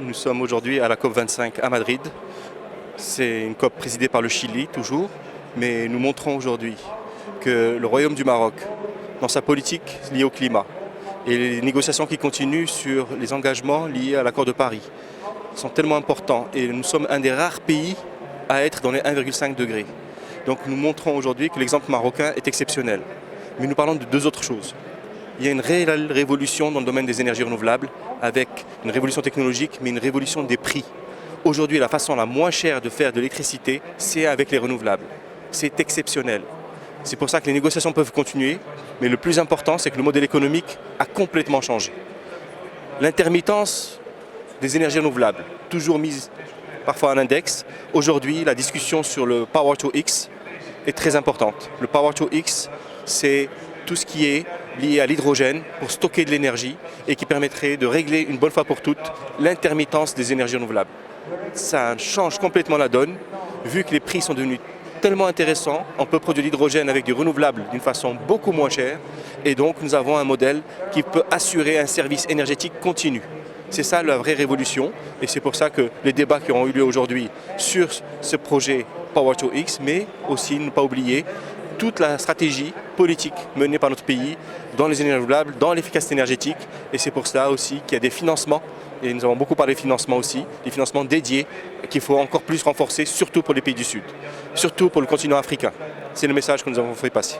Nous sommes aujourd'hui à la COP25 à Madrid. C'est une COP présidée par le Chili, toujours, mais nous montrons aujourd'hui que le Royaume du Maroc, dans sa politique liée au climat, et les négociations qui continuent sur les engagements liés à l'accord de Paris sont tellement importants et nous sommes un des rares pays à être dans les 1,5 degrés. Donc nous montrons aujourd'hui que l'exemple marocain est exceptionnel. Mais nous parlons de deux autres choses. Il y a une réelle révolution dans le domaine des énergies renouvelables, avec une révolution technologique, mais une révolution des prix. Aujourd'hui, la façon la moins chère de faire de l'électricité, c'est avec les renouvelables. C'est exceptionnel. C'est pour ça que les négociations peuvent continuer, mais le plus important, c'est que le modèle économique a complètement changé. L'intermittence des énergies renouvelables, toujours mise parfois en index. Aujourd'hui, la discussion sur le Power to X est très importante. Le Power to X, c'est tout ce qui est lié à l'hydrogène pour stocker de l'énergie et qui permettrait de régler une bonne fois pour toutes l'intermittence des énergies renouvelables. Ça change complètement la donne, vu que les prix sont devenus tellement intéressants, on peut produire l'hydrogène avec du renouvelable d'une façon beaucoup moins chère et donc nous avons un modèle qui peut assurer un service énergétique continu. C'est ça la vraie révolution et c'est pour ça que les débats qui ont eu lieu aujourd'hui sur ce projet Power to X, mais aussi ne pas oublier toute la stratégie politique menée par notre pays dans les énergies renouvelables, dans l'efficacité énergétique. Et c'est pour cela aussi qu'il y a des financements, et nous avons beaucoup parlé de financements aussi, des financements dédiés qu'il faut encore plus renforcer, surtout pour les pays du Sud, surtout pour le continent africain. C'est le message que nous avons fait passer.